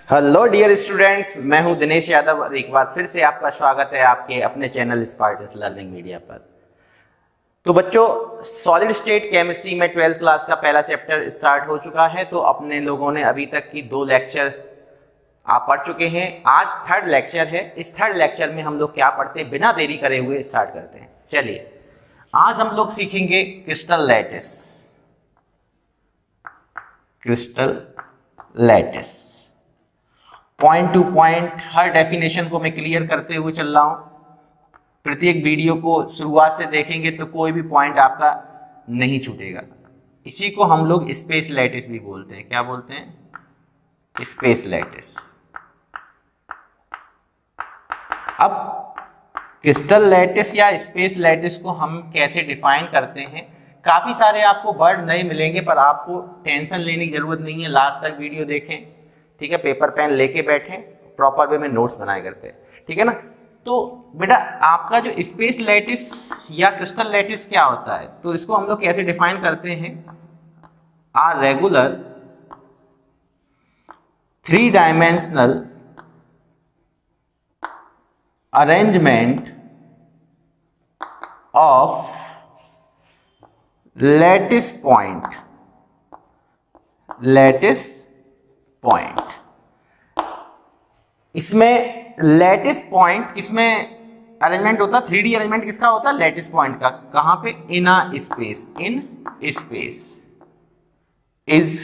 Hello dear students, मैं हूं दिनेश यादव और एक बार फिर से आपका स्वागत है आपके अपने चैनल स्पार्टस लर्निंग मीडिया पर। तो बच्चों, सॉलिड स्टेट केमिस्ट्री में 12th क्लास का पहला चैप्टर स्टार्ट हो चुका है। तो अपने लोगों ने अभी तक की 2 लेक्चर आप पढ़ चुके हैं। आज थर्ड लेक्चर है। इस थर्ड लेक्चर में हम लोग क्या पढ़ते हैं, बिना देरी करे हुए स्टार्ट करते हैं। चलिए, आज हम लोग सीखेंगे crystal lattice. Crystal lattice point to point हर डेफिनेशन को मैं क्लियर करते हुए चल रहा हूं। प्रत्येक वीडियो को शुरुआत से देखेंगे तो कोई भी पॉइंट आपका नहीं छूटेगा। इसी को हम लोग स्पेस लैटिस भी बोलते हैं। क्या बोलते हैं? Space lattice. अब क्रिस्टल लैटिस या स्पेस लैटिस को हम कैसे डिफाइन करते हैं, काफी सारे आपको वर्ड नए मिलेंगे, पर आपको टेंशन लेने की जरूरत नहीं है। लास्ट तक वीडियो देखें, ठीक है। पेपर पेन लेके बैठें, प्रॉपर वे में नोट्स बनाए घर पे, ठीक है ना। तो बेटा, आपका जो स्पेस लैटिस या क्रिस्टल लैटिस क्या होता है, तो इसको हम लोग कैसे डिफाइन करते हैं? आर regular 3 dimensional arrangement of lattice point. Lattice point, इसमें लैटिस पॉइंट किसमें अरेंजमेंट होता है? 3D अरेंजमेंट किसका होता है? लैटिस पॉइंट का। कहां पे? In a space. In space is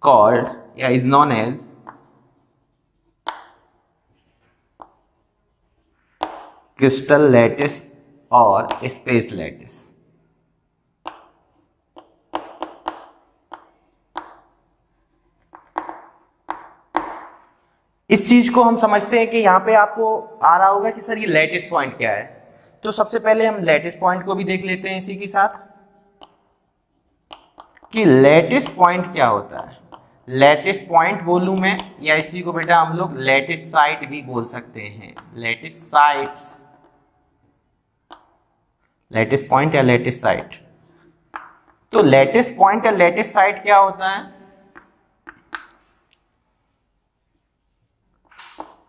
called या is known as crystal lattice और स्पेस लैटिस। इस चीज को हम समझते हैं कि यहां पे आपको आ रहा होगा कि सर ये लैटिस पॉइंट क्या है। तो सबसे पहले हम लैटिस पॉइंट को भी देख लेते हैं इसी के साथ कि लैटिस पॉइंट क्या होता है। लैटिस पॉइंट बोलूं मैं, या इसी को बेटा हम लोग लैटिस साइट भी बोल सकते हैं। लैटिस साइट्स, लैटिस पॉइंट या लैटिस साइट। तो लैटिस पॉइंट या लैटिस साइट क्या होता है?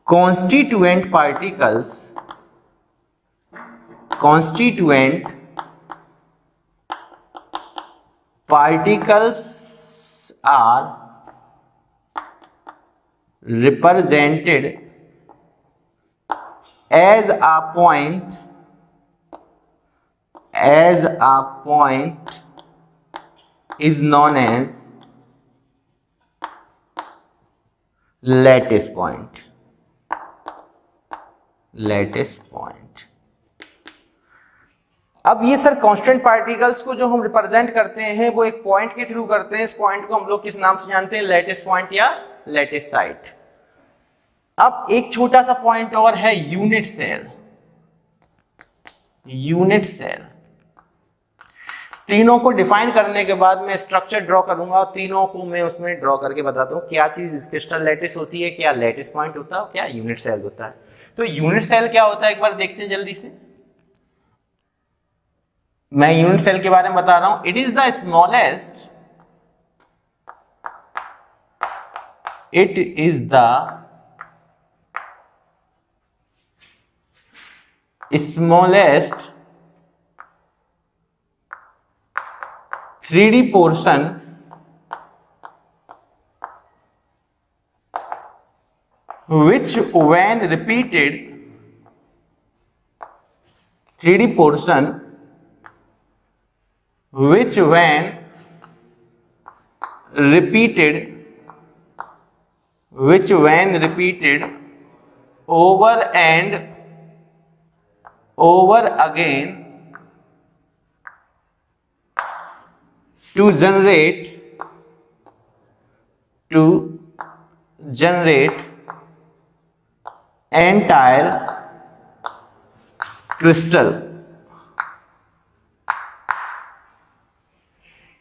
Constituent particles are represented as a point is known as lattice point। Lattice point. अब ये सर कांस्टेंट पार्टिकल्स को जो हम रिप्रेजेंट करते हैं वो एक पॉइंट के थ्रू करते हैं। इस पॉइंट को हम लोग किस नाम से जानते हैं? लैटिस पॉइंट या लैटिस साइट। अब एक छोटा सा पॉइंट और है, यूनिट सेल। Unit cell. तीनों को डिफाइन करने के बाद मैं स्ट्रक्चर ड्रॉ करूंगा और तीनों को मैं उसमें ड्रॉ करके बताता हूं क्या चीज क्रिस्टल लैटिस होती है, क्या लैटिस पॉइंट होता है, क्या यूनिट सेल होता है। तो यूनिट सेल क्या होता है, एक बार देखते हैं जल्दी से। मैं यूनिट सेल के बारे में बता रहा हूं। It is the smallest, it is the smallest 3D portion which when repeated 3D portion which when repeated over and over again to generate entire crystal।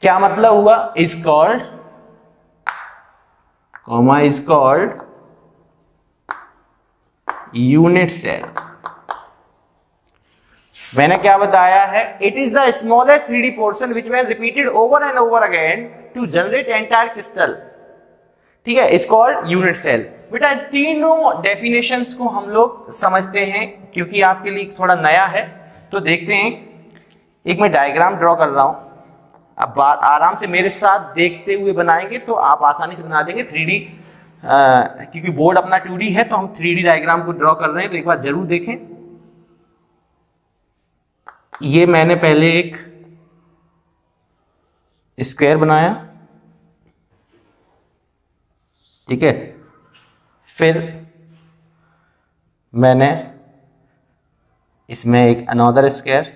क्या मतलब हुआ? is called unit cell। मैंने क्या बताया है? It is the smallest 3D portion which when repeated over and over again to generate entire crystal. ठीक है, it's called unit cell. बेटा तीनों डेफिनेशंस को हम लोग समझते हैं क्योंकि आपके लिए थोड़ा नया है, तो देखते हैं। एक मैं डायग्राम ड्रॉ कर रहा हूं, अब आराम से मेरे साथ देखते हुए बनाएंगे तो आप आसानी से बना देंगे 3D, क्योंकि बोर्ड अपना 2D है तो हम 3D डायग्राम को ड्रॉ कर रहे हैं, तो एक बार जरूर देखें। ये मैंने पहले एक स्क्वायर बनाया, ठीक है, फिर मैंने इसमें एक अनदर स्क्वायर,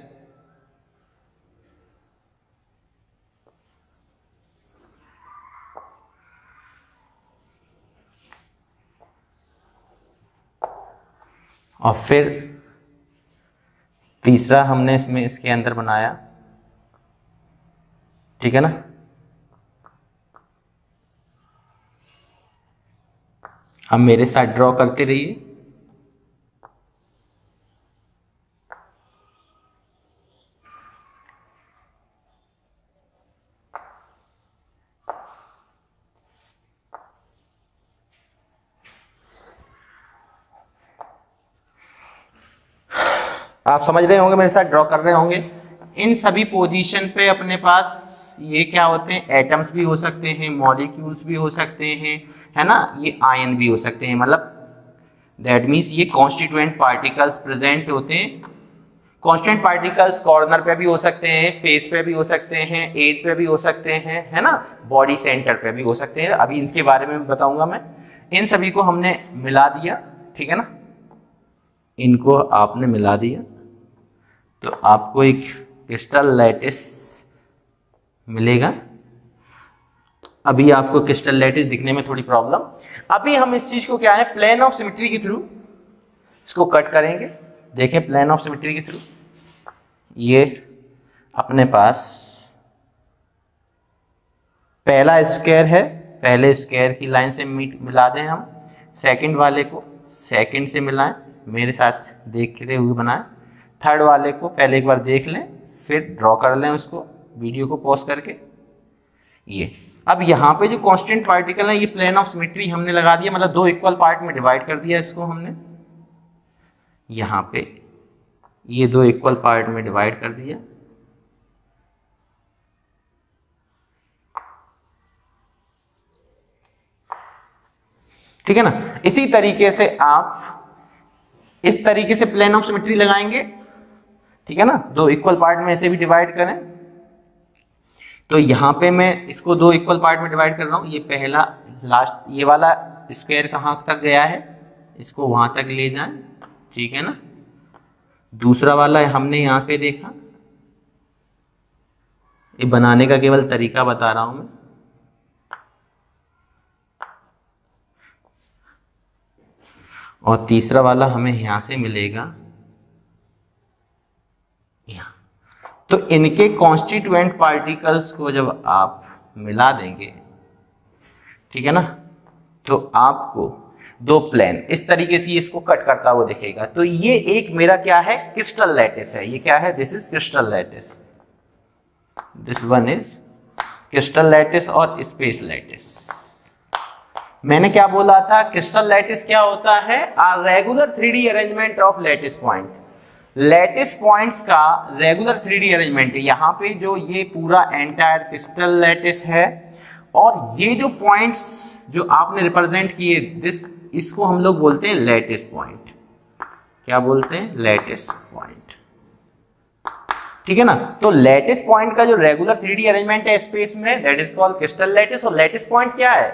और फिर तीसरा हमने इसमें इसके अंदर बनाया, ठीक है ना। अब मेरे साथ ड्रॉ करते रहिए। आप समझ रहे होंगे, मेरे साथ ड्रॉ कर रहे होंगे। इन सभी पोजीशन पे अपने पास ये क्या होते हैं, एटम्स भी हो सकते हैं, मॉलिक्यूल्स भी हो सकते हैं, है ना, ये आयन भी हो सकते हैं, मतलब दैट मीन्स ये कॉन्स्टिट्यूएंट पार्टिकल्स प्रेजेंट होते हैं। कॉन्स्टिट्यूएंट पार्टिकल्स कॉर्नर पे भी हो सकते हैं, फेस पे भी हो सकते हैं, एज पे भी हो सकते हैं, है ना, बॉडी सेंटर पे भी हो सकते हैं। अभी इनके बारे में बताऊंगा मैं। इन सभी को हमने मिला दिया, ठीक है ना, इनको आपने मिला दिया तो आपको एक क्रिस्टल लैटिस मिलेगा। अभी आपको क्रिस्टल लैटिस दिखने में थोड़ी प्रॉब्लम, अभी हम इस चीज को क्या है, प्लेन ऑफ सिमेट्री के थ्रू इसको कट करेंगे। देखें, प्लेन ऑफ सिमेट्री के थ्रू ये अपने पास पहला स्क्वायर है, पहले स्क्वायर की लाइन से मिला दें हम, सेकंड वाले को सेकंड से मिलाएं, मेरे साथ देखते हुए बनाएं, थर्ड वाले को पहले एक बार देख लें, फिर ड्रॉ कर लें उसको, वीडियो को पॉज करके। ये अब यहाँ पे जो कांस्टेंट पार्टिकल है, ये प्लेन ऑफ सिमेट्री हमने लगा दिया, मतलब दो इक्वल पार्ट में डिवाइड कर दिया इसको हमने, यहाँ पे ये दो इक्वल पार्ट में डिवाइड कर दिया। ठीक है ना, इसी तरीके से आप इस तरीके से प्लेन ऑफ सिमेट्री लगाएंगे, ठीक है ना, दो इक्वल पार्ट में ऐसे भी डिवाइड करें। तो यहां पे मैं इसको दो इक्वल पार्ट में डिवाइड कर रहा हूं, ये पहला लास्ट ये वाला स्क्वायर कहां तक गया है, इसको वहां तक ले जाएं, ठीक है ना। दूसरा वाला हमने यहां पे देखा, ये बनाने का केवल तरीका बता रहा हूं मैं। और तीसरा वाला हमें यहां से मिलेगा यहां। तो इनके कॉन्स्टिट्यूएंट पार्टिकल्स को जब आप मिला देंगे, ठीक है ना, तो आपको दो प्लेन इस तरीके से इसको कट करता हुआ दिखेगा। तो ये एक मेरा क्या है, क्रिस्टल लैटिस है। ये क्या है, this is crystal lattice, this one is crystal lattice और स्पेस लैटिस। मैंने क्या बोला था, क्रिस्टल लैटिस क्या होता है, regular 3D arrangement of lattice point. Lattice points का रेगुलर 3D अरेंजमेंट है। यहाँ पे जो ये पूरा एंटायर क्रिस्टल लैटिस है, और ये जो पॉइंट्स जो आपने रिप्रेजेंट किए, दिस इसको हम लोग बोलते हैं लैटिस पॉइंट। क्या बोलते हैं, लैटिस पॉइंट, ठीक है ना। तो लैटिस पॉइंट का जो रेगुलर 3D अरेंजमेंट है स्पेस में, that is called crystal lattice. और लैटिस पॉइंट क्या है,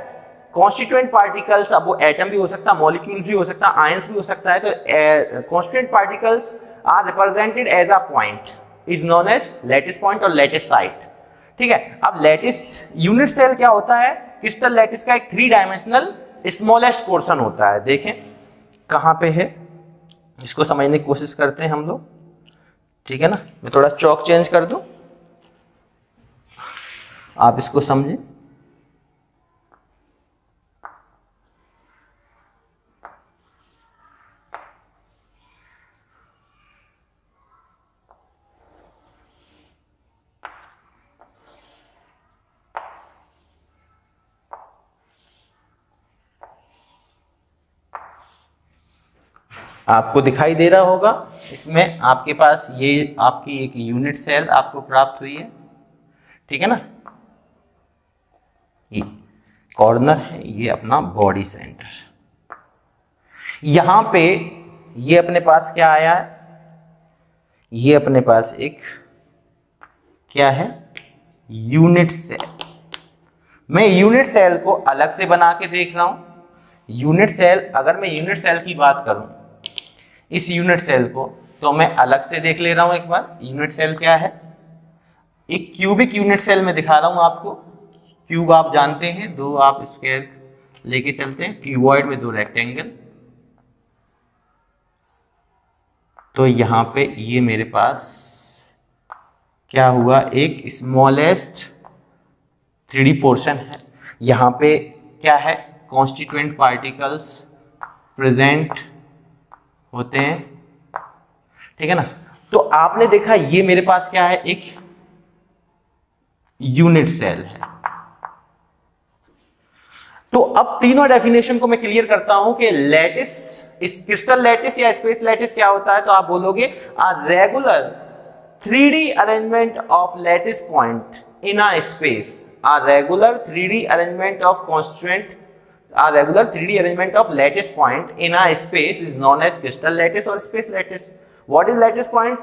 कॉन्स्टिट्यूएंट पार्टिकल्स, अब वो एटम भी हो सकता है, मॉलिक्यूल भी हो सकता है, आयंस भी हो सकता है। तो constituent particles are represented as a point, is known as lattice point और लैटिस साइट, ठीक है। अब लैटिस यूनिट सेल क्या होता है, क्रिस्टल लैटिस का एक 3 डायमेंशनल स्मॉलेस्ट पोर्शन होता है। देखें कहां पे है, इसको समझने की कोशिश करते हैं हम लोग, ठीक है ना। मैं थोड़ा चौक चेंज कर दूं, आप इसको समझें। आपको दिखाई दे रहा होगा, इसमें आपके पास ये आपकी एक यूनिट सेल आपको प्राप्त हुई है, ठीक है ना। ये कॉर्नर है, ये अपना बॉडी सेंटर। यहां पे ये अपने पास क्या आया है, ये अपने पास एक क्या है, यूनिट सेल। मैं यूनिट सेल को अलग से बना के देख रहा हूं। यूनिट सेल, अगर मैं यूनिट सेल की बात करूं, इस यूनिट सेल को तो मैं अलग से देख ले रहा हूं एक बार। यूनिट सेल क्या है, एक क्यूबिक यूनिट सेल में दिखा रहा हूं आपको। क्यूब आप जानते हैं, दो आप स्क्वायर लेके चलते हैं, क्यूबॉइड में दो रेक्टेंगल। तो यहां पे ये मेरे पास क्या हुआ, एक स्मॉलेस्ट 3D पोर्शन है। यहां पे क्या है, कॉन्स्टिट्यूएंट पार्टिकल्स प्रेजेंट होते हैं, ठीक है ना। तो आपने देखा ये मेरे पास क्या है, एक यूनिट सेल है। तो अब तीनों डेफिनेशन को मैं क्लियर करता हूं कि लैटिस, इस क्रिस्टल लैटिस या स्पेस लैटिस क्या होता है। तो आप बोलोगे a regular 3D arrangement of lattice point in a space, a regular 3D arrangement of constituent, a regular 3D arrangement of lattice point in a space is known as crystal lattice or space lattice. What is lattice point?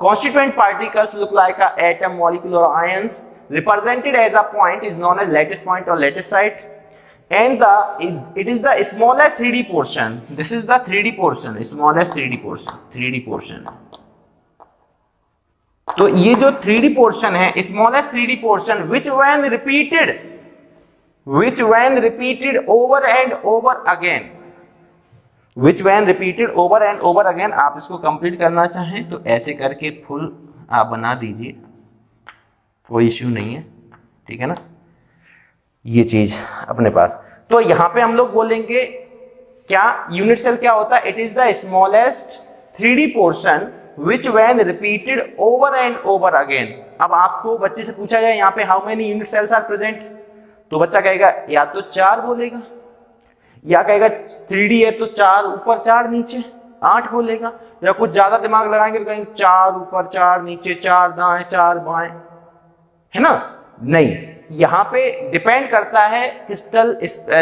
Constituent particles look like a atom, molecule or ions. Represented as a point is known as lattice point or lattice site. And it is the smallest 3D portion. This is the 3D portion, smallest 3D portion, 3D portion. तो ये जो 3D portion है, smallest 3D portion, which when repeated over and over again, which when repeated over and over again, आप इसको complete करना चाहें तो ऐसे करके फुल आप बना दीजिए, कोई इश्यू नहीं है, ठीक है ना। ये चीज अपने पास। तो यहां पे हम लोग बोलेंगे क्या, यूनिट सेल क्या होता है, it is the smallest 3D portion which when repeated over and over again। अब आपको बच्चे से पूछा जाए यहाँ पे how many unit cells are present, तो बच्चा कहेगा या तो 4 बोलेगा, या कहेगा 3D है तो 4 ऊपर 4 नीचे 8 बोलेगा, या कुछ ज्यादा दिमाग लगाएंगे तो कहेंगे 4 ऊपर 4 नीचे 4 दाएं 4 बाएं, है ना। नहीं, यहाँ पे डिपेंड करता है क्रिस्टल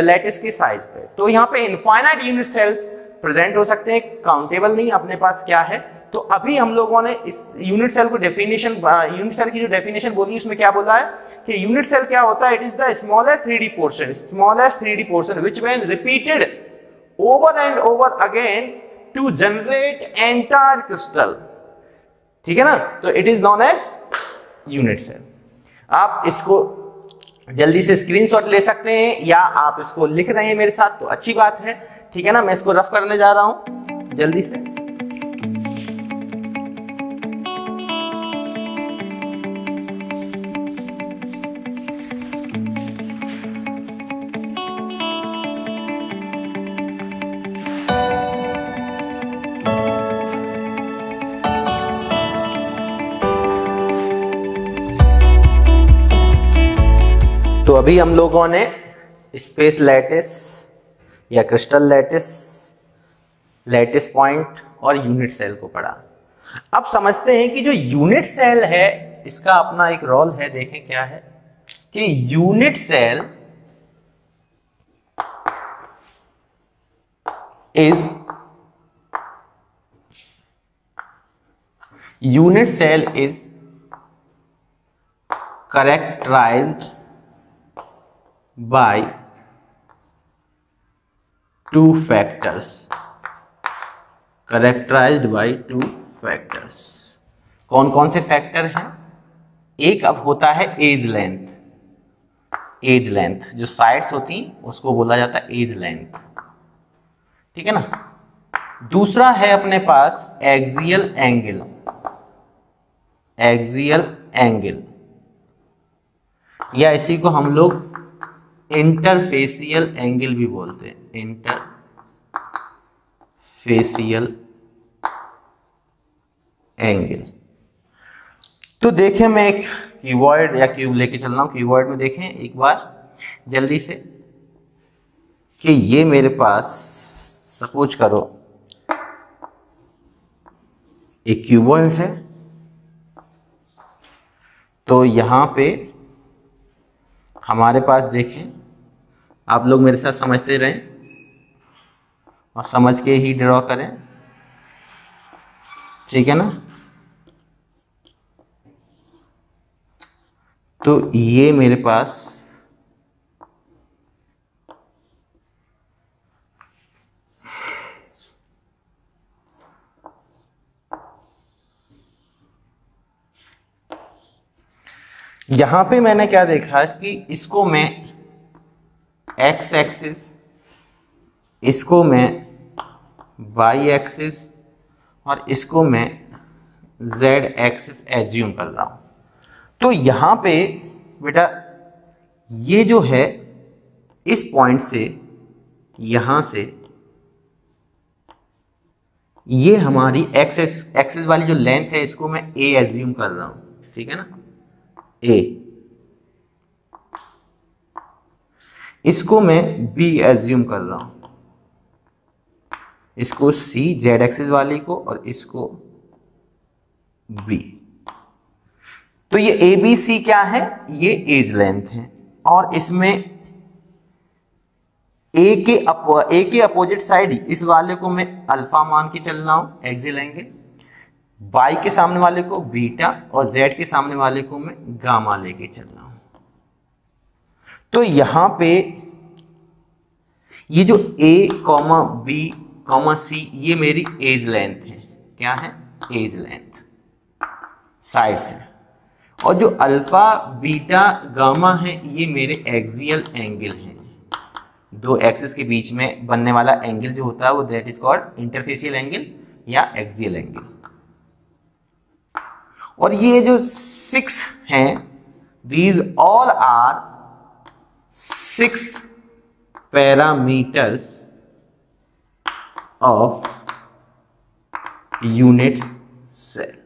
लैटिस के साइज पे। तो यहाँ पे इनफाइनाइट यूनिट सेल्स प्रेजेंट हो सकते हैं, काउंटेबल नहीं अपने पास क्या है। तो अभी हम लोगों ने इस यूनिट सेल को डेफिनेशन, यूनिट सेल की जो डेफिनेशन बोली उसमें क्या बोला है कि यूनिट सेल क्या होता है, it is the smallest 3D portion, smallest 3D portion which when repeated over and over again to generate entire crystal, ठीक है ना। तो it is known as unit cell. आप इसको जल्दी से स्क्रीनशॉट ले सकते हैं या आप इसको लिख रहे हैं मेरे साथ तो अच्छी बात है, ठीक है ना। मैं इसको रफ करने जा रहा हूं जल्दी से। तो अभी हम लोगों ने स्पेस लैटिस या क्रिस्टल लैटिस, लैटिस पॉइंट और यूनिट सेल को पढ़ा। अब समझते हैं कि जो यूनिट सेल है इसका अपना एक रोल है। देखें क्या है कि unit cell is characterized by 2 factors, characterized by 2 factors। कौन कौन से फैक्टर हैं? एक अब होता है एज लेंथ, एज लेंथ जो साइड्स होती उसको बोला जाता है एज लेंथ, ठीक है ना। दूसरा है अपने पास एक्सियल एंगल, एक्सियल एंगल या इसी को हम लोग इंटरफेसियल एंगल भी बोलते हैं, इंटरफेसियल एंगल। तो देखें मैं एक क्यूबॉइड या क्यूब लेके चल रहा हूं। क्यूबॉइड में देखें एक बार जल्दी से कि ये मेरे पास सपोज करो एक क्यूबॉइड है। तो यहां पे हमारे पास देखें, आप लोग मेरे साथ समझते रहें और समझ के ही ड्रॉ करें, ठीक है ना। तो ये मेरे पास यहां पे मैंने क्या देखा कि इसको मैं एक्स एक्सिस, इसको मैं वाई एक्सिस और इसको मैं जेड एक्सिस एज्यूम कर रहा हूं। तो यहां पे बेटा ये जो है इस पॉइंट से यहां से ये हमारी एक्सिस वाली जो लेंथ है इसको मैं ए एज्यूम कर रहा हूं, ठीक है ना, ए। इसको मैं बी एज्यूम कर रहा हूं, इसको सी जेड एक्सिस वाली को और इसको बी। तो ये ए बी सी क्या है, ये एज लेंथ है। और इसमें ए के अपोजिट साइड इस वाले को मैं अल्फा मान के चल रहा हूं, एक्सियल एंगल। बाई के सामने वाले को बीटा और जेड के सामने वाले को मैं गामा लेके चल रहा हूं। तो यहां पे ये जो ए कॉमा बी कॉमा सी ये मेरी एज लेंथ है, क्या है, एज लेंथ साइड से। और जो अल्फा बीटा गामा है ये मेरे एक्सियल एंगल हैं। दो एक्सिस के बीच में बनने वाला एंगल जो होता है वो that is called interfacial angle या एक्सियल एंगल। और ये जो 6 हैं, these all are 6 parameters of unit cell.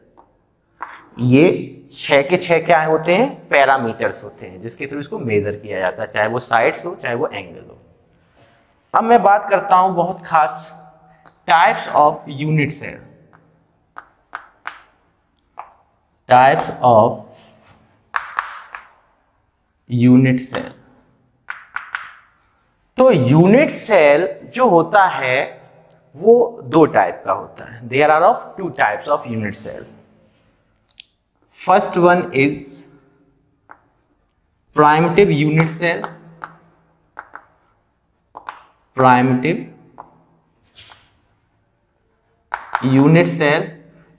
ये 6 के 6 क्या होते हैं, पैरामीटर्स होते हैं जिसके थ्रू इसको मेजर किया जाता है, चाहे वो साइड्स हो चाहे वो एंगल हो। अब मैं बात करता हूं बहुत खास types of unit cell. Types of unit cell. तो यूनिट सेल जो होता है वो 2 टाइप का होता है। There are of 2 types of unit cell. First one is primitive unit cell. Primitive unit cell.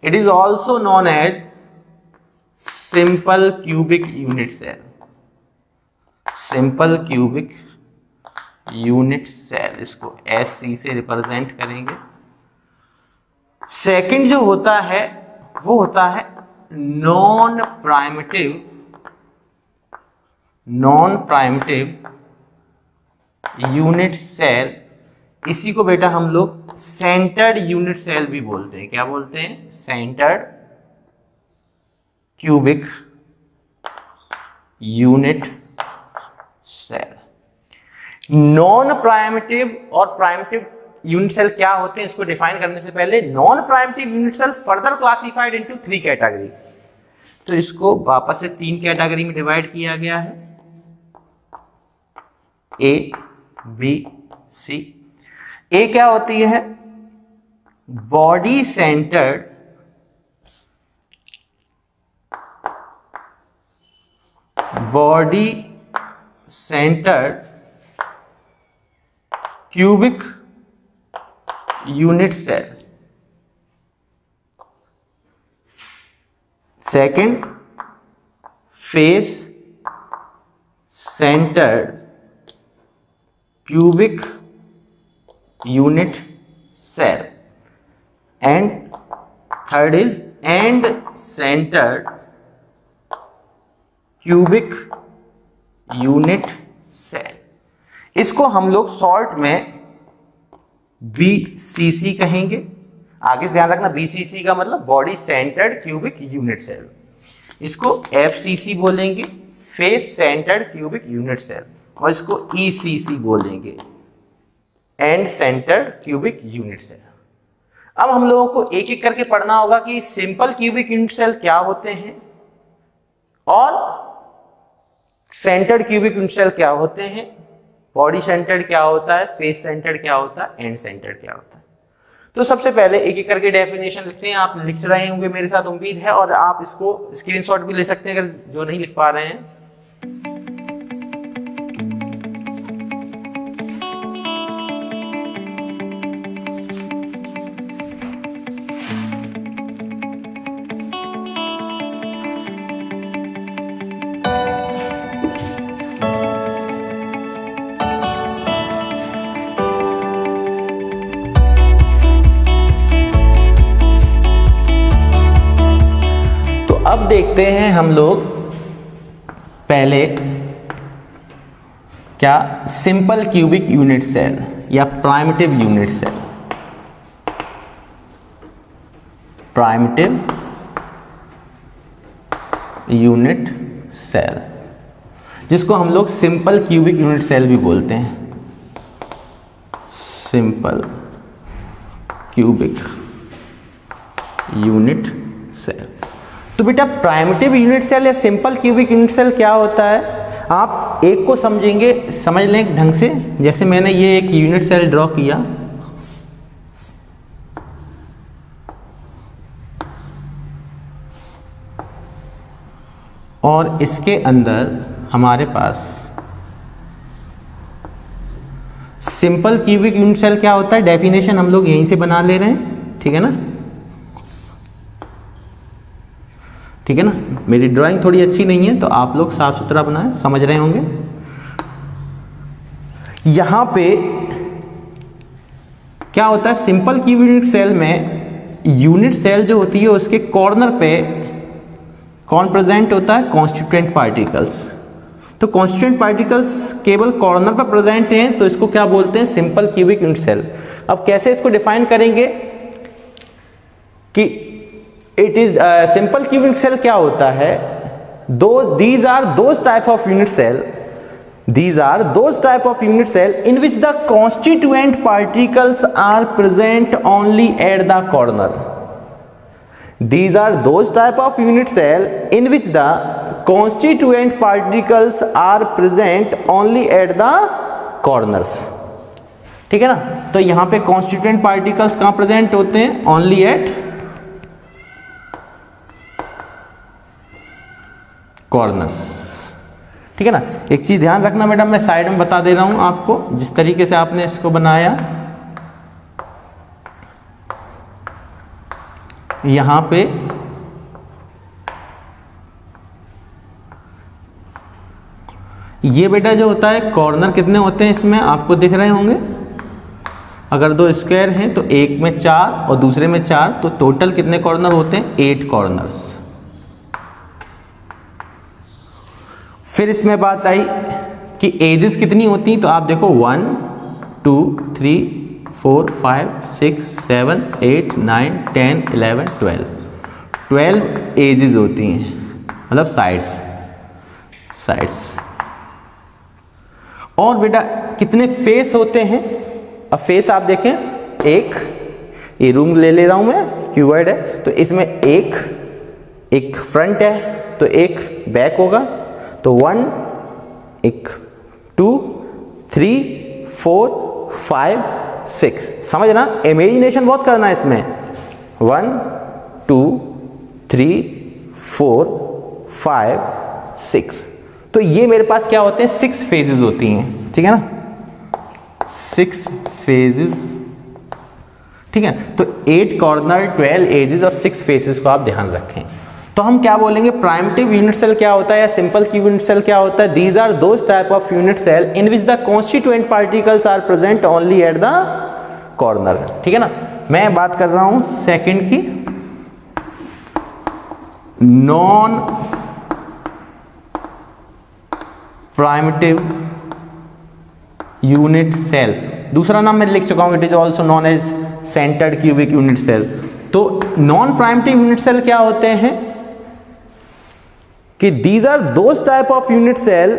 It is also known as simple cubic unit cell. Simple cubic unit cell, इसको SC से represent करेंगे। Second जो होता है वो होता है non primitive unit cell. इसी को बेटा हम लोग सेंटर्ड यूनिट सेल भी बोलते हैं। क्या बोलते हैं, centred cubic unit cell. Non primitive और प्राइमिटिव यूनिट सेल क्या होते हैं इसको डिफाइन करने से पहले, non primitive unit cell further classified into 3 category. तो इसको वापस से 3 कैटेगरी में डिवाइड किया गया है, ए बी सी। ए क्या होती है, body centred cubic unit cell. Second, face centred cubic unit cell, and third is end centered cubic unit cell। इसको हम लोग शॉर्ट में BCC कहेंगे। आगे से ध्यान रखना, BCC का मतलब body centred cubic unit cell. इसको FCC बोलेंगे, face centred cubic unit cell. और इसको ECC बोलेंगे, end centred cubic unit cell. अब हम लोगों को एक एक करके पढ़ना होगा कि सिंपल क्यूबिक यूनिट सेल क्या होते हैं और सेंटर्ड क्यूबिक यूनिट सेल क्या होते हैं, बॉडी सेंटर्ड क्या होता है, फेस सेंटर्ड क्या होता है, एंड सेंटर्ड क्या होता है। तो सबसे पहले एक एक करके डेफिनेशन लिखते हैं। आप लिख रहे होंगे मेरे साथ उम्मीद है, और आप इसको स्क्रीनशॉट भी ले सकते हैं अगर जो नहीं लिख पा रहे हैं। अब देखते हैं हम लोग पहले क्या सिंपल क्यूबिक यूनिट सेल या primitive unit cell, primitive unit cell जिसको हम लोग सिंपल क्यूबिक यूनिट सेल भी बोलते हैं, सिंपल क्यूबिक यूनिट सेल। तो बेटा प्राइमिटिव यूनिट सेल या सिंपल क्यूबिक यूनिट सेल क्या होता है, आप एक को समझेंगे, समझ लें एक ढंग से। जैसे मैंने ये एक यूनिट सेल ड्रॉ किया, और इसके अंदर हमारे पास सिंपल क्यूबिक यूनिट सेल क्या होता है, डेफिनेशन हम लोग यहीं से बना ले रहे हैं, ठीक है ना, ठीक है ना। मेरी ड्राइंग थोड़ी अच्छी नहीं है तो आप लोग साफ सुथरा बनाएं, समझ रहे होंगे। यहां पे क्या होता है, सिंपल क्यूबिक यूनिट सेल में यूनिट सेल जो होती है उसके कॉर्नर पे कौन प्रेजेंट होता है, कॉन्स्टिट्यूएंट पार्टिकल्स। तो कॉन्स्टिट्यूएंट पार्टिकल्स केवल कॉर्नर पर प्रेजेंट हैं तो इसको क्या बोलते हैं, सिंपल क्यूबिक यूनिट सेल। अब कैसे इसको डिफाइन करेंगे कि it is simple cubic cell क्या होता है, these are those type of unit cell in which the constituent particles are present only at the corner. These are those type of unit cell in which the constituent particles are present only at the corners. ठीक है ना। तो यहां पे constituent particles कहां present होते हैं, only at corners, ठीक है ना। एक चीज ध्यान रखना मैडम, मैं साइड में बता दे रहा हूं आपको, जिस तरीके से आपने इसको बनाया, यहां पे ये बेटा जो होता है कॉर्नर कितने होते हैं इसमें आपको दिख रहे होंगे। अगर दो स्क्वायर हैं तो एक में 4 और दूसरे में 4, तो टोटल कितने कॉर्नर होते हैं, 8 कॉर्नर्स। फिर इसमें बात आई कि एजेस कितनी होती, तो आप देखो 1 2 3 4 5 6 7 8 9 10 11 12 एजेस होती हैं, मतलब साइड्स। और बेटा कितने फेस होते हैं, अब फेस आप देखें, एक ये रूम ले रहा हूं मैं, क्यूबॉइड है, तो इसमें एक फ्रंट है तो एक बैक होगा, तो 1 1 2 3 4 5 6, समझ ना, इमेजिनेशन बहुत करना है इसमें। 1 2 3 4 5 6, तो ये मेरे पास क्या होते हैं, 6 फेजेस होती हैं, ठीक है ना, 6 फेजेस, ठीक है। तो 8 कॉर्नर, 12 एजेस और 6 फेसेस को आप ध्यान रखें। तो हम क्या बोलेंगे, प्राइमिटिव यूनिट सेल क्या होता है या सिंपल क्यूबिक यूनिट सेल क्या होता है, these are those type of unit cell in which the constituent particles are present only at the corner, ठीक है ना। मैं बात कर रहा हूं सेकंड की, नॉन प्राइमिटिव यूनिट सेल, दूसरा नाम मैं लिख चुका हूं, it is also known as centred cubic unit cell. तो नॉन प्राइमिटिव यूनिट सेल क्या होते हैं कि these are those type of unit cell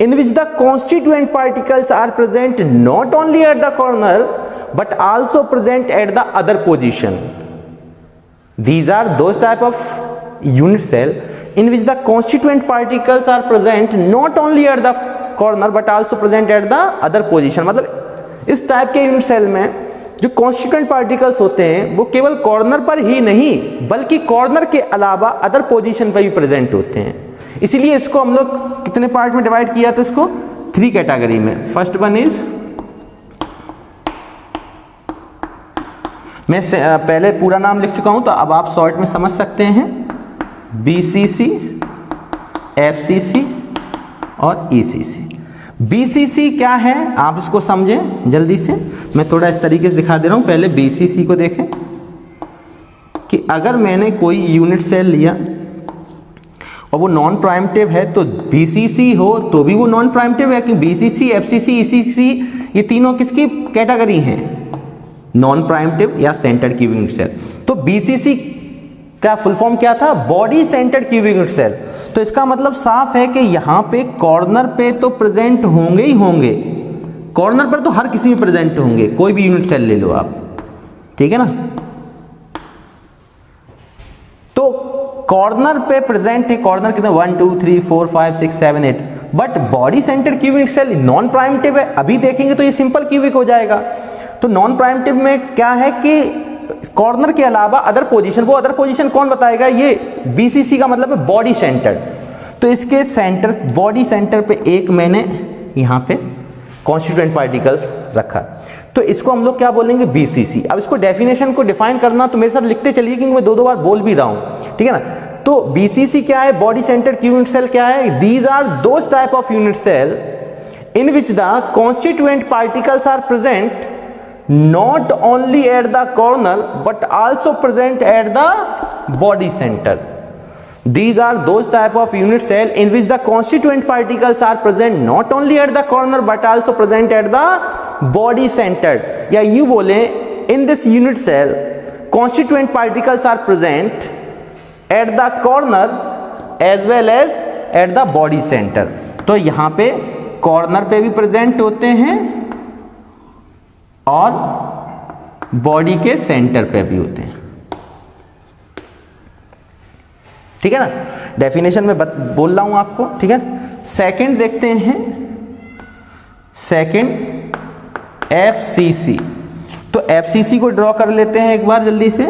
in which the constituent particles are present not only at the corner but also present at the other position. These are those type of unit cell in which the constituent particles are present not only at the corner but also present at the other position. मतलब इस type के unit cell में जो constituent particles होते हैं वो केवल corner पर ही नहीं बल्कि कॉर्नर के अलावा अदर पोजीशन पर भी प्रेजेंट होते हैं. इसीलिए इसको हम लोग कितने पार्ट में डिवाइड किया था, इसको 3 कैटेगरी में. फर्स्ट वन इज, मैं पहले पूरा नाम लिख चुका हूं तो अब आप शॉर्ट में समझ सकते हैं, BCC, FCC और ECC. BCC क्या है आप इसको समझें जल्दी से. मैं थोड़ा इस तरीके से दिखा दे रहा हूं. पहले BCC को देखें कि अगर मैंने कोई यूनिट सेल लिया और वो नॉन प्राइमटिव है तो BCC हो तो भी वो नॉन प्राइमटिव है, कि BCC, FCC, ECC ये तीनों किसकी कैटेगरी हैं, नॉन प्राइमटिव या सेंटर्ड क्यूबिक यूनिट सेल. तो BCC का फुल फॉर्म क्या था, body centred cubic unit cell. तो इसका मतलब साफ है कि यहां पे कॉर्नर पे तो प्रेजेंट होंगे ही होंगे, कॉर्नर पर तो हर किसी में प्रेजेंट होंगे, कोई भी यूनिट सेल ले लो आप, ठीक है ना. तो कॉर्नर पे प्रेजेंट है, कॉर्नर कितने 1 2 3 4 5 6 7 8, but body centred cubic cell non primitive है. अभी देखेंगे तो ये सिंपल क्यूबिक हो जाएगा. तो नॉन प्राइमटिव में क्या है कि कॉर्नर के अलावा अदर पोजीशन, वो अदर पोजीशन कौन बताएगा, ये BCC का मतलब है बॉडी सेंटर. तो इसके सेंटर, बॉडी सेंटर पे एक मैंने यहां पे कॉन्स्टिट्यूएंट पार्टिकल्स रखा, तो इसको हम लोग क्या बोलेंगे, BCC. अब इसको डेफिनेशन को डिफाइन करना तो मेरे साथ लिखते चलिए क्योंकि मैं 2 बार बोल भी रहा हूं, ठीक है ना. तो BCC क्या है, बॉडी सेंटर यूनिट सेल क्या है, these are those type of unit cell in which the constituent particles are present not only at the corner but also present at the body center. These are those type of unit cell in which the constituent particles are present not only at the corner but also present at the body center. या यूं बोले, in this unit cell constituent particles are present at the corner as well as at the body center. तो यहां पे corner पे भी present होते हैं और बॉडी के सेंटर पे भी होते हैं, ठीक है ना. डेफिनेशन में बोल रहा हूं आपको, ठीक है. सेकंड देखते हैं, सेकंड FCC. तो FCC को ड्रॉ कर लेते हैं एक बार जल्दी से.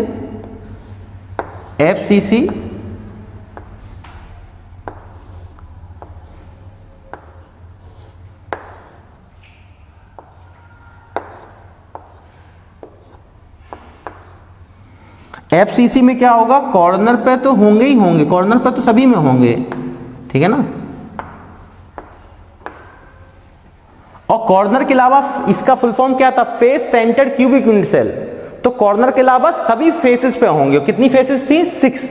FCC FCC में क्या होगा, कॉर्नर पे तो होंगे ही होंगे, कॉर्नर पे तो सभी में होंगे, ठीक है ना. और कॉर्नर के अलावा इसका फुल फॉर्म क्या था, face centred cubic unit cell. तो कॉर्नर के अलावा सभी फेसेस पे होंगे. कितनी फेसेस थी, 6.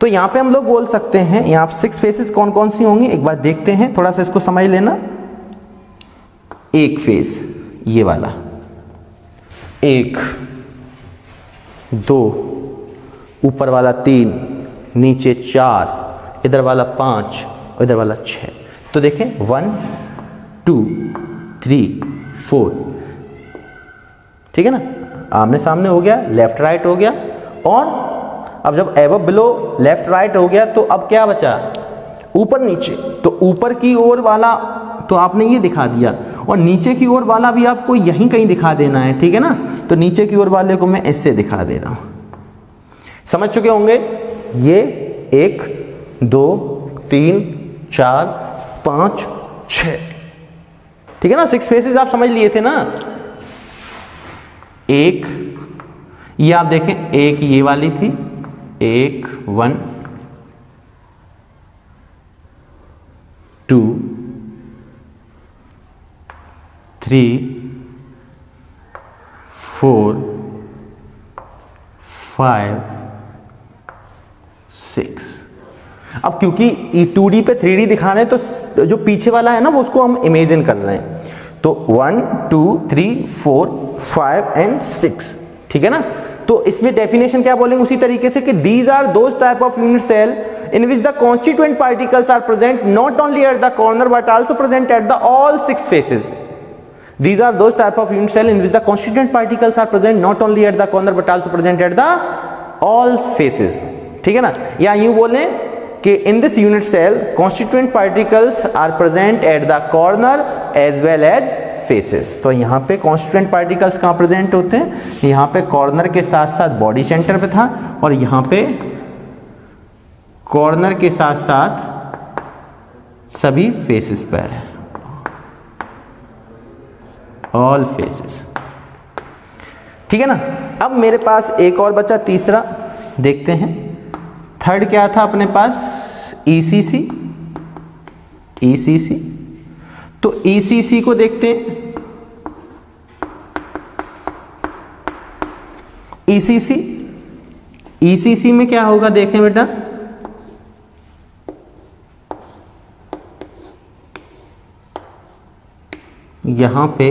तो यहां पे हम लोग बोल सकते हैं, यहां 6 फेसेस कौन कौन सी होंगी एक बार देखते हैं, थोड़ा सा इसको समझ लेना. एक फेस ये वाला, 1 2, ऊपर वाला 3, नीचे 4, इधर वाला 5 और इधर वाला 6. तो देखें 1 2 3 4, ठीक है ना. आमने सामने हो गया, लेफ्ट राइट हो गया. और अब जब एबव बिलो लेफ्ट राइट हो गया तो अब क्या बचा, ऊपर नीचे. तो ऊपर की ओर वाला तो आपने ये दिखा दिया और नीचे की ओर वाला भी आपको यहीं कहीं दिखा देना है, ठीक है ना. तो नीचे की ओर वाले को मैं ऐसे दिखा दे रहा हूं, समझ चुके होंगे. ये 1 2 3 4 5 6, ठीक है ना. 6 फेसेस आप समझ लिए थे ना. एक ये आप देखें, एक ये वाली थी, 1 1 2 3 4 5 6. अब क्योंकि 2D पे 3D दिखाने तो जो पीछे वाला है ना वो उसको हम इमेजिन कर रहे हैं. तो 1 2 3 4 5 एंड 6, ठीक है ना. तो इसमें डेफिनेशन क्या बोलेंगे उसी तरीके से कि these are those type of unit cell in which the constituent particles are present not only at the corner but also present at the all 6 faces. These are those type of unit cell in which the constituent particles are present not only at the corner but also present at the all faces, ठीक है ना। या यूं बोलें कि in this unit cell constituent particles are present at the corner as well as faces। तो यहाँ पे constituent particles कहाँ प्रेजेंट होते हैं, यहाँ पे कॉर्नर के साथ साथ बॉडी सेंटर पे था, और यहाँ पे कॉर्नर के साथ साथ सभी फेसेस पर है, ऑल फेसेस, ठीक है ना। अब मेरे पास एक और बचा तीसरा, देखते हैं। थर्ड क्या था अपने पास, ईसीसी। ईसीसी, तो ईसीसी को देखते हैं। ईसीसी, ईसीसी में क्या होगा देखें बेटा, यहां पे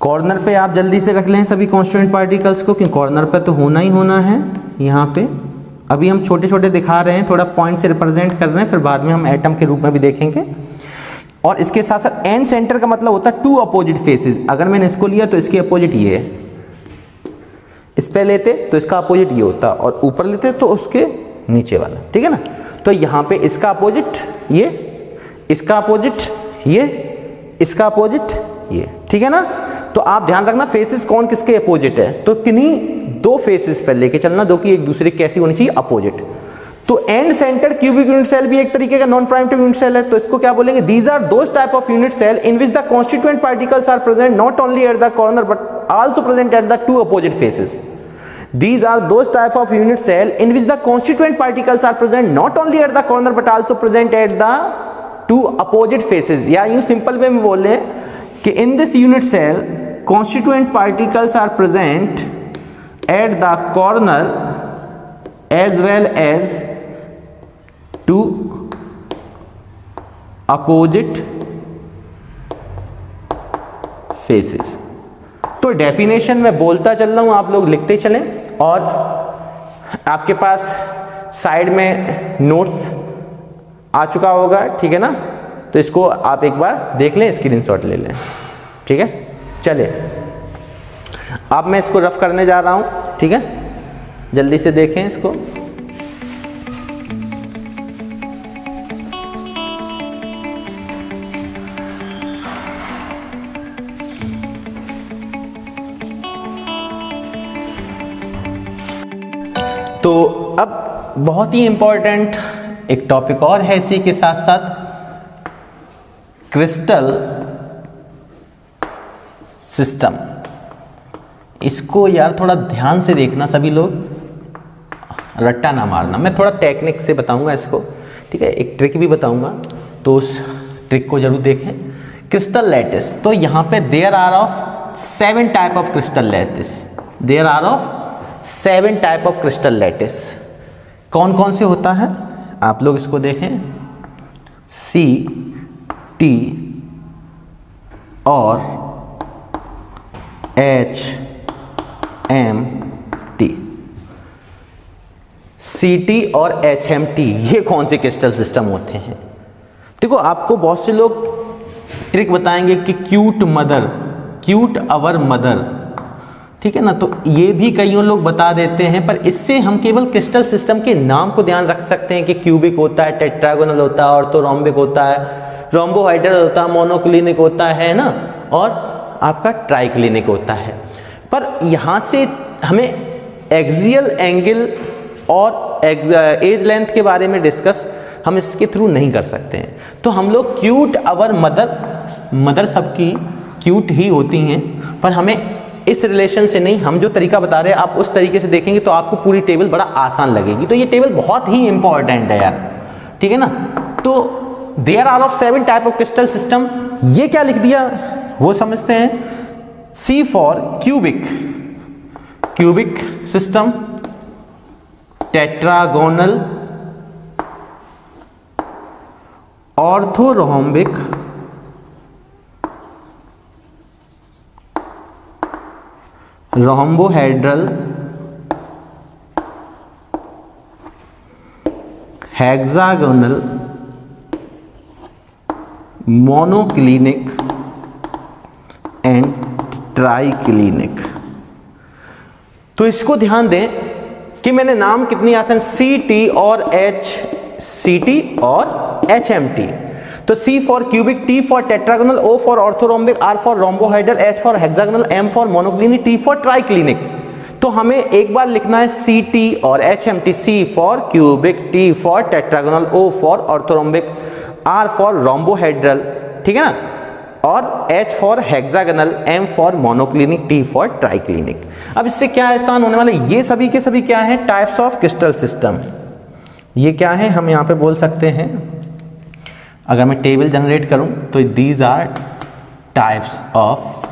कॉर्नर पे आप जल्दी से रख लें सभी कॉन्स्टिट्यूएंट पार्टिकल्स को, क्योंकि कॉर्नर पे तो होना ही होना है। यहाँ पे अभी हम छोटे छोटे दिखा रहे हैं, थोड़ा पॉइंट से रिप्रेजेंट कर रहे हैं, फिर बाद में हम एटम के रूप में भी देखेंगे। और इसके साथ साथ एंड सेंटर का मतलब होता है टू अपोजिट फेसेस। अगर मैंने इसको लिया तो इसके अपोजिट ये है, इस पे लेते तो इसका अपोजिट ये होता, और ऊपर लेते तो उसके नीचे वाला, ठीक है ना। तो यहाँ पे इसका अपोजिट ये, इसका अपोजिट ये, इसका अपोजिट ये, ठीक है ना। तो आप ध्यान रखना फेसेस कौन किसके अपोजिट है, तो किन्हीं दो फेसेस पर लेके चलना जो कि एक दूसरे कैसी होनी चाहिए, अपोजिट। तो end centre cubic unit cell भी एक तरीके का नॉन प्राइमेटिव यूनिट सेल है, तो इसको क्या बोलेंगे, these are those type of unit cell in which the constituent particles are present not only at the corner but also present at the two opposite faces. These are those type of unit cell in which the constituent particles are present not only at the corner but also present at the two opposite faces। या यूं simple way में बोले कि in this unit cell constituent particles are present at the corner as well as two opposite faces। तो definition में बोलता चल रहा हूं, आप लोग लिखते चलें, और आपके पास साइड में नोट्स आ चुका होगा, ठीक है ना। तो इसको आप एक बार देख लें, स्क्रीनशॉट ले लें, ठीक है। चलिए अब मैं इसको रफ करने जा रहा हूं, ठीक है, जल्दी से देखें इसको। तो अब बहुत ही इंपॉर्टेंट एक टॉपिक और है इसी के साथ साथ, क्रिस्टल सिस्टम। इसको यार थोड़ा ध्यान से देखना सभी लोग, रट्टा ना मारना। मैं थोड़ा टेक्निक से बताऊंगा इसको, ठीक है, एक ट्रिक भी बताऊंगा, तो उस ट्रिक को जरूर देखें। क्रिस्टल लैटिस, तो यहाँ पे there are of 7 type of crystal lattice. There are of 7 type of crystal lattice. कौन कौन से होता है आप लोग इसको देखें, सी, टी और H, M, T. C, T और एच, एम, टी, ये कौन से क्रिस्टल सिस्टम होते हैं। देखो आपको बहुत से लोग ट्रिक बताएंगे कि cute mother, cute our mother, ठीक है ना। तो ये भी कईयों लोग बता देते हैं, पर इससे हम केवल क्रिस्टल सिस्टम के नाम को ध्यान रख सकते हैं कि क्यूबिक होता है, टेट्रागोनल होता है, ऑर्थोरोम्बिक होता है, रोम्बोहाइड्रल होता है, मोनोक्लिनिक होता है ना, और आपका ट्राइक्लिनिक होता है। पर यहाँ से हमें एक्सियल एंगल और एज लेंथ के बारे में डिस्कस हम इसके थ्रू नहीं कर सकते हैं। तो हम लोग क्यूट अवर मदर, मदर सबकी क्यूट ही होती हैं, पर हमें इस रिलेशन से नहीं, हम जो तरीका बता रहे हैं आप उस तरीके से देखेंगे तो आपको पूरी टेबल बड़ा आसान लगेगी। तो ये टेबल बहुत ही इंपॉर्टेंट है यार, ठीक है ना। तो there are of 7 type of crystal system, ये क्या लिख दिया वो समझते हैं। C for cubic, cubic system, tetragonal, orthorhombic, rhombohedral, hexagonal, monoclinic and triclinic. तो इसको ध्यान दें कि मैंने नाम कितनी आसान, CT और HCT और HMT। तो C for cubic, T for tetragonal, O for orthorhombic, R for रोम्बोहाइड्रल, H for hexagonal, M for monoclinic, T for triclinic. तो हमें एक बार लिखना है CT और HMT, C for cubic, T for tetragonal, O for orthorhombic, R for रोम्बोहाइड्रल, ठीक है ना, और H for hexagonal, M for monoclinic, T for triclinic. अब इससे क्या आसान होने वाला है, ये सभी के सभी क्या है, टाइप्स ऑफ क्रिस्टल सिस्टम। ये क्या है, हम यहाँ पे बोल सकते हैं, अगर मैं टेबल जनरेट करूं तो these are types of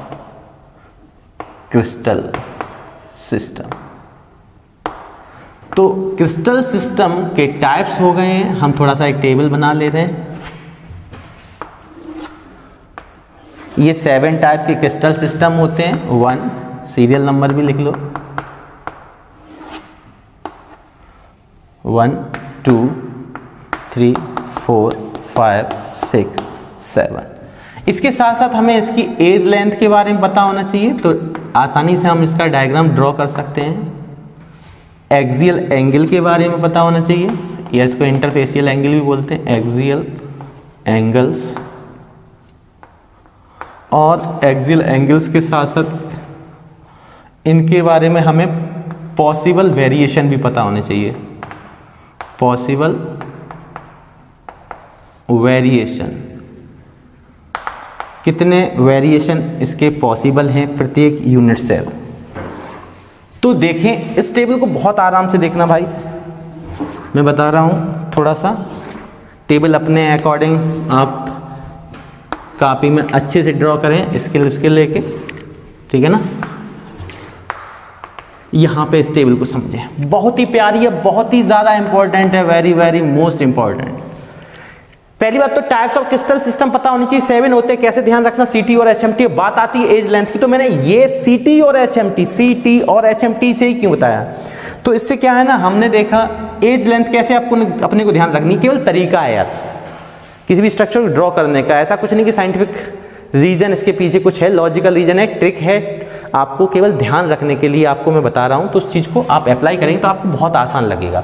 crystal system. तो क्रिस्टल सिस्टम के टाइप्स हो गए हैं, हम थोड़ा सा एक टेबल बना ले रहे हैं। ये 7 टाइप के क्रिस्टल सिस्टम होते हैं। 1 सीरियल नंबर भी लिख लो, 1 2 3 4 5 6 7। इसके साथ साथ हमें इसकी एज लेंथ के बारे में पता होना चाहिए, तो आसानी से हम इसका डायग्राम ड्रॉ कर सकते हैं। एक्सियल एंगल के बारे में पता होना चाहिए, या इसको इंटरफेसियल एंगल भी बोलते हैं, एक्सियल एंगल्स। और एक्सियल एंगल्स के साथ साथ इनके बारे में हमें पॉसिबल वेरिएशन भी पता होने चाहिए, पॉसिबल वेरिएशन, कितने वेरिएशन इसके पॉसिबल हैं प्रत्येक यूनिट सेल। तो देखें, इस टेबल को बहुत आराम से देखना भाई, मैं बता रहा हूं, थोड़ा सा टेबल अपने अकॉर्डिंग आप कॉपी में अच्छे से ड्रॉ करें, इसके लेके, ठीक है ना। यहां पे इस टेबल को समझें, बहुत ही प्यारी है, बहुत ही ज्यादा इंपॉर्टेंट है, वेरी वेरी मोस्ट इंपॉर्टेंट। पहली बात तो टाइप्स ऑफ क्रिस्टल सिस्टम पता होनी चाहिए, 7 होते हैं, कैसे ध्यान रखना, CT और HMT। बात आती है एज लेंथ की, तो मैंने ये CT और HMT से ही क्यों बताया, तो इससे क्या है ना, हमने देखा एज लेंथ कैसे आपको अपने को ध्यान रखनी, केवल तरीका है यार किसी भी स्ट्रक्चर को ड्रॉ करने का, ऐसा कुछ नहीं कि साइंटिफिक रीजन इसके पीछे कुछ है, लॉजिकल रीजन है, ट्रिक है, आपको केवल ध्यान रखने के लिए आपको मैं बता रहा हूं। तो उस चीज को आप अप्लाई करेंगे तो आपको बहुत आसान लगेगा।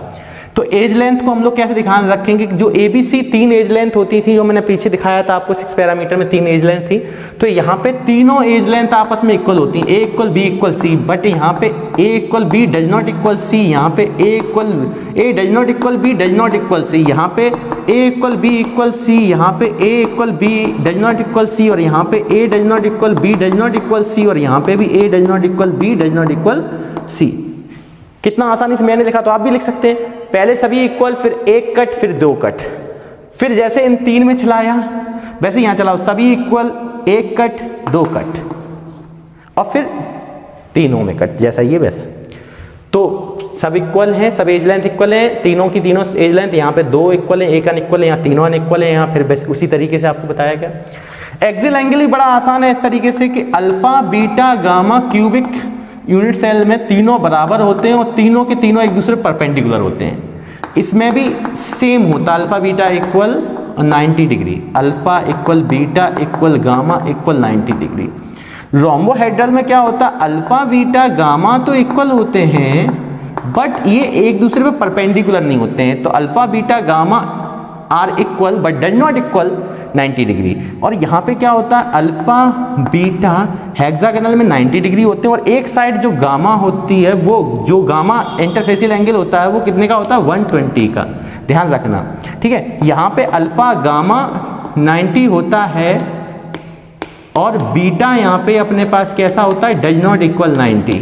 तो एज लेंथ को हम लोग कैसे ध्यान रखेंगे, जो ABC 3 एज लेंथ होती थी, जो मैंने पीछे दिखाया था आपको 6 पैरामीटर में 3 एज लेंथ थी, तो यहाँ पे तीनों एज लेंथ आपस में इक्वल होती है, A equal B equal C, but यहाँ पे A equal B does not equal C, यहाँ पे A does not equal B does not equal C, यहाँ पे A equal B equal C, यहाँ पे A equal B does not equal C, और यहाँ पे A does not equal B does not equal C, और यहाँ पे भी A does not equal B does not equal C। कितना आसानी से मैंने लिखा, तो आप भी लिख सकते हैं। पहले सभी इक्वल, फिर एक कट, फिर 2 कट, फिर जैसे इन 3 में चलाया वैसे यहां चलाओ, सभी इक्वल, एक कट 2 कट, और फिर तीनों में कट, जैसा ये वैसा। तो सब इक्वल हैं, सब एज लेंथ इक्वल है, तीनों की तीनों एज लेंथ, यहाँ पे 2 इक्वल है, एक अनइक्वल है, यहाँ तीनों अनइक्वल है, यहाँ फिर बस उसी तरीके से आपको बताया गया। एक्सियल एंगल भी बड़ा आसान है इस तरीके से कि alpha beta gamma cubic unit cell में तीनों बराबर होते हैं, और तीनों के तीनों एक दूसरे परपेंडिकुलर होते हैं। इसमें भी सेम होता है, alpha beta equal 90 degree, alpha equal beta equal gamma equal 90 degree. Rhombohedral में क्या होता है, अल्फा बीटा गामा तो इक्वल होते हैं, बट ये एक दूसरे पे परपेंडिकुलर नहीं होते हैं। तो alpha beta gamma are equal but does not equal 90 degree. और यहाँ पे क्या होता है, अल्फा बीटा हेक्सागोनल में 90 डिग्री होते हैं, और एक साइड जो गामा होती है, वो जो गामा इंटरफेसियल एंगल होता है वो कितने का होता है, 120 का, ध्यान रखना, ठीक है। यहाँ पे अल्फा गामा 90 होता है, और बीटा यहाँ पे अपने पास कैसा होता है, डज नॉट इक्वल 90।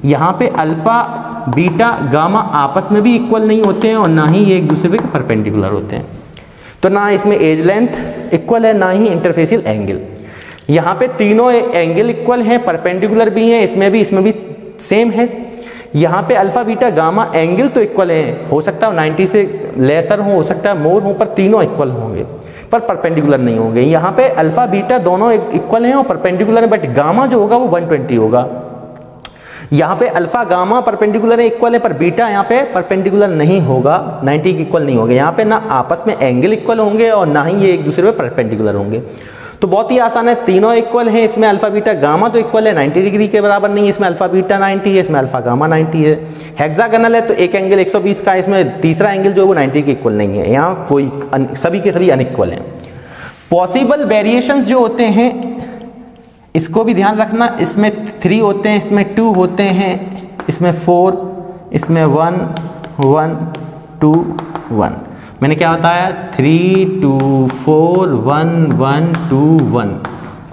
यहाँ पे अल्फा बीटा गामा आपस में भी इक्वल नहीं होते हैं, और ना ही ये एक दूसरे के परपेंडिकुलर होते हैं। तो ना इसमें एज लेंथ इक्वल है, ना ही इंटरफेसियल एंगल। यहाँ पे तीनों एंगल इक्वल हैं, परपेंडिकुलर भी हैं, इसमें भी सेम है। यहाँ पे अल्फा बीटा गामा एंगल तो इक्वल है, हो सकता है 90 से लेसर हो सकता है मोर हो, पर तीनों इक्वल होंगे, पर परपेंडिकुलर नहीं होंगे। यहाँ पे अल्फा बीटा दोनों इक्वल हैं और परपेंडिकुलर है, बट गामा जो होगा वो 120 होगा। यहाँ पे अल्फा गामा परपेंडिकुलर है, इक्वल है, पर बीटा यहाँ पे परपेंडिकुलर नहीं होगा, 90 के इक्वल नहीं होगा। यहाँ पे ना आपस में एंगल इक्वल होंगे और ना ही ये एक दूसरे पे परपेंडिकुलर होंगे। तो बहुत ही आसान है, तीनों इक्वल है। इसमें अल्फा बीटा गामा तो इक्वल है, 90 डिग्री के बराबर नहीं है। इसमें अल्फा बीटा 90 है, इसमें अल्फा गामा 90 है। हेक्सागोनल है तो एक एंगल 120 का है, इसमें तीसरा एंगल जो है वो 90 के इक्वल नहीं है। यहाँ कोई सभी के सभी अनइक्वल हैं। पॉसिबल वेरिएशंस जो होते हैं इसको भी ध्यान रखना, इसमें 3 होते हैं, इसमें 2 होते हैं, इसमें 4, इसमें 1 1 2 1। मैंने क्या बताया, 3 2 4 1 1 2 1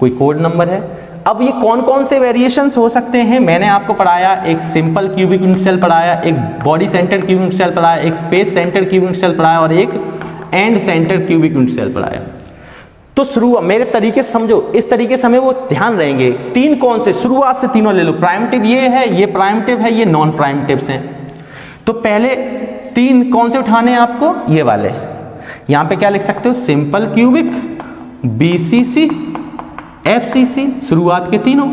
कोई कोड नंबर है। अब ये कौन कौन से वेरिएशंस हो सकते हैं मैंने आपको पढ़ाया। एक सिंपल क्यूबिक यूनिट सेल पढ़ाया, एक body centre cubic unit cell पढ़ाया, एक face centre cubic unit cell पढ़ाया और एक end centre cubic unit cell पढ़ाया। तो शुरुआत मेरे तरीके से समझो, इस तरीके से हमें वो ध्यान रहेंगे। 3 कौन से, शुरुआत से तीनों ले लो। प्राइमिटिव ये है, ये प्राइमिटिव है, ये नॉन प्राइमिटिव्स हैं। तो पहले 3 कौन से उठाने हैं आपको, ये वाले। यहां पे क्या लिख सकते हो, सिंपल क्यूबिक, बीसीसी, एफसीसी, शुरुआत के तीनों।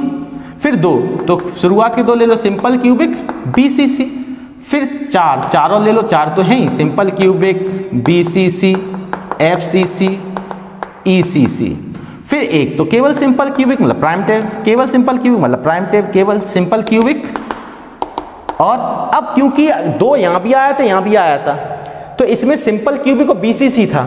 फिर 2, तो शुरुआत के 2 ले लो, सिंपल क्यूबिक, बीसीसी। फिर 4, चारों ले लो, 4 तो हैं ही, simple cubic, BCC, FCC, ECC. फिर 1 तो केवल सिंपल क्यूबिक मतलब प्राइमिटिव, केवल सिंपल क्यूबिक मतलब प्राइमिटिव, केवल सिंपल क्यूबिक। और अब क्योंकि 2 यहां भी आया था, यहां भी आया था, तो इसमें सिंपल क्यूबिक और बीसीसी था।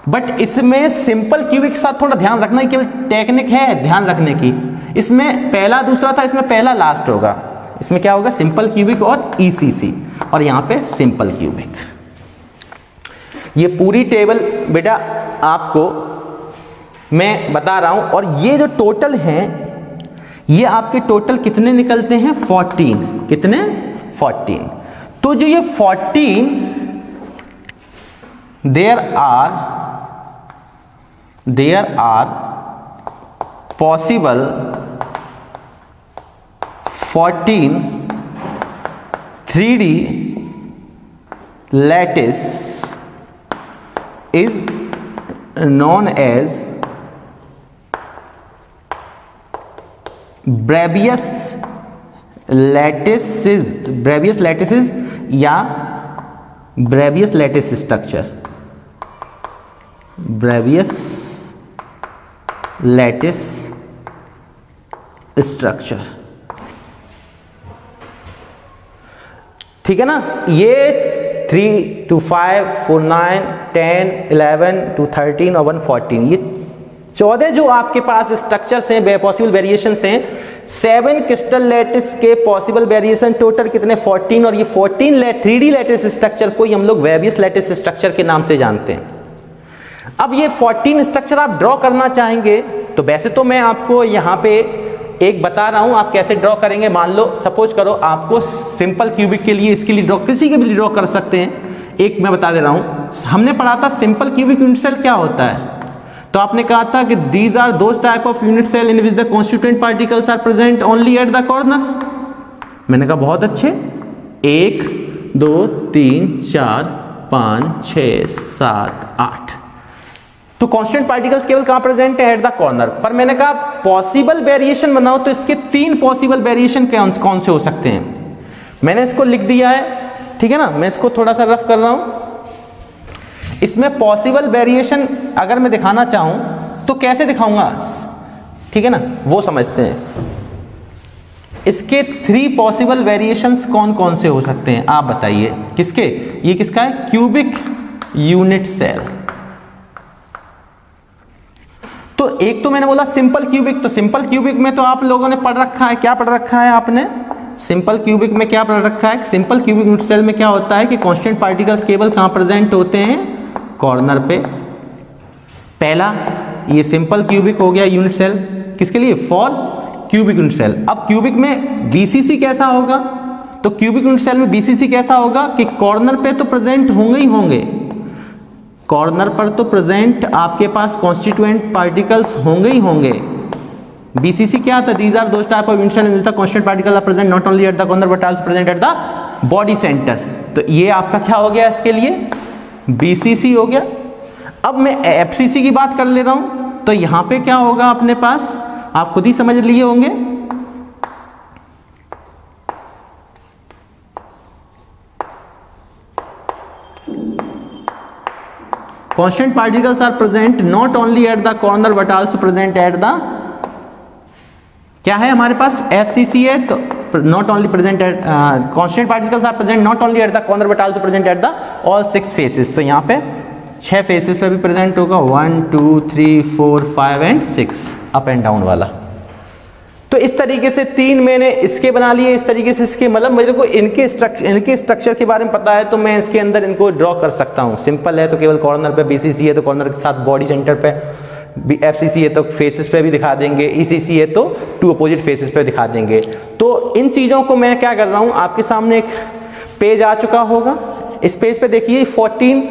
बट इसमें सिंपल क्यूबिक के साथ थोड़ा ध्यान रखना, केवल टेक्निक है ध्यान रखने की। इसमें पहला दूसरा था, इसमें पहला लास्ट होगा। इसमें क्या होगा, सिंपल क्यूबिक और ईसीसी, और यहां पे सिंपल क्यूबिक। ये पूरी टेबल बेटा आपको मैं बता रहा हूं, और ये जो टोटल हैं ये आपके टोटल कितने निकलते हैं, 14। कितने, 14। तो जो ये 14, there are possible 14 3D lattice is known as Brebbius lattices या Brebbius lattice structure, Brebbius lattice structure। ठीक है ना। ये 3 to 5 4 9 10 11 to 13 और 114, ये 14 जो आपके पास स्ट्रक्चर्स हैं, पॉसिबल वेरिएशंस हैं। 7 क्रिस्टल लैटिस के पॉसिबल वेरिएशन टोटल कितने, 14। और ये 14 3D लैटिस स्ट्रक्चर को हम लोग वेबियस लैटिस स्ट्रक्चर के नाम से जानते हैं। अब ये 14 स्ट्रक्चर आप ड्रॉ करना चाहेंगे तो वैसे तो मैं आपको यहाँ पे एक बता रहा हूं आप कैसे ड्रॉ करेंगे। मान लो सपोज करो आपको सिंपल क्यूबिक के लिए, इसके लिए ड्रॉ, किसी के भी ड्रॉ कर सकते हैं। एक मैं बता दे रहा हूं, हमने पढ़ा था सिंपल क्यूबिक यूनिट सेल क्या होता है। तो आपने कहा था कि these are those type of unit cell in which the constituent particles are present only at the corner. मैंने कहा बहुत अच्छे, 1 2 3 4 5 6 7 8। तो कांस्टेंट पार्टिकल्स केवल कहां प्रेजेंट है, एट द कॉर्नर। पर मैंने कहा पॉसिबल वेरिएशन बनाओ तो इसके 3 पॉसिबल वेरिएशन कौन से हो सकते हैं। मैंने इसको लिख दिया है, ठीक है ना। मैं इसको थोड़ा सा रफ कर रहा हूं। इसमें पॉसिबल वेरिएशन अगर मैं दिखाना चाहूं तो कैसे दिखाऊंगा, ठीक है ना, वो समझते हैं। इसके 3 पॉसिबल वेरिएशंस कौन कौन से हो सकते हैं आप बताइए। किसके, ये किसका है, क्यूबिक यूनिट सेल। तो एक तो मैंने बोला सिंपल क्यूबिक, तो सिंपल क्यूबिक में तो आप लोगों ने पढ़ रखा है, क्या पढ़ रखा है आपने, सिंपल क्यूबिक में क्या पढ़ रखा है। सिंपल क्यूबिक यूनिट सेल में क्या होता है कि कांस्टेंट पार्टिकल्स केवल कहां प्रेजेंट होते हैं, कॉर्नर पे। पहला ये सिंपल क्यूबिक हो गया यूनिट सेल, किसके लिए, फॉर क्यूबिक यूनिट सेल। अब क्यूबिक में बीसीसी कैसा होगा, तो क्यूबिक यूनिट सेल में बीसीसी कैसा होगा कि कॉर्नर पे तो प्रेजेंट होंगे ही होंगे, कॉर्नर पर तो प्रेजेंट आपके पास कॉन्स्टिट्यूएंट पार्टिकल्स होंगे ही होंगे। बीसीसी क्या था, these are those type of unit cell in the constant particle are present not only at the corner but also present at the body centre. तो ये आपका क्या हो गया, इसके लिए बीसीसी हो गया। अब मैं एफसीसी की बात कर ले रहा हूं, तो यहां पे क्या होगा अपने पास, आप खुद ही समझ लिए होंगे। Constant particles are present not only at the corner but also present at द, क्या है हमारे पास FCC है, तो not only present at constant particles are present not only at the corner but also present at the all 6 faces. तो यहाँ पे 6 फेसेस पे भी प्रेजेंट होगा, 1 2 3 4 5 एंड 6 अप एंड डाउन वाला। तो इस तरीके से 3 मैंने इसके बना लिए, इस तरीके से इसके, मतलब मेरे को इनके स्ट्रक्चर के बारे में पता है तो मैं इसके अंदर इनको ड्रॉ कर सकता हूँ। सिंपल है तो केवल कॉर्नर पे BCC है तो कॉर्नर के साथ बॉडी सेंटर पे, FCC है तो फेसेस पे भी दिखा देंगे, ECC है तो 2 अपोजिट फेसेस पे दिखा देंगे। तो इन चीज़ों को मैं क्या कर रहा हूँ, आपके सामने एक पेज आ चुका होगा, इस पेज पे देखिए 14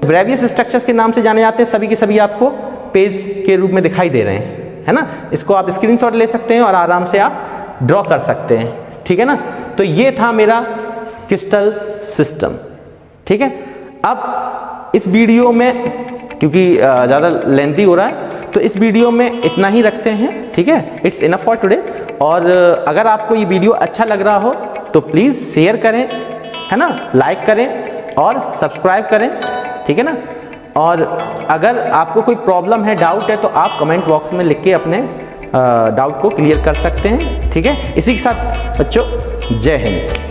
ब्रेवियस स्ट्रक्चर्स के नाम से जाने जाते हैं, सभी के सभी आपको पेज के रूप में दिखाई दे रहे हैं, है ना। इसको आप स्क्रीनशॉट ले सकते हैं और आराम से आप ड्रॉ कर सकते हैं, ठीक है ना। तो ये था मेरा क्रिस्टल सिस्टम, ठीक है। अब इस वीडियो में, क्योंकि ज़्यादा लेंथी हो रहा है, तो इस वीडियो में इतना ही रखते हैं, ठीक है। It's enough for today. और अगर आपको ये वीडियो अच्छा लग रहा हो तो प्लीज़ शेयर करें, है ना, लाइक करें और सब्सक्राइब करें, ठीक है ना। और अगर आपको कोई प्रॉब्लम है, डाउट है, तो आप कमेंट बॉक्स में लिख के अपने डाउट को क्लियर कर सकते हैं, ठीक है। इसी के साथ बच्चों, जय हिंद।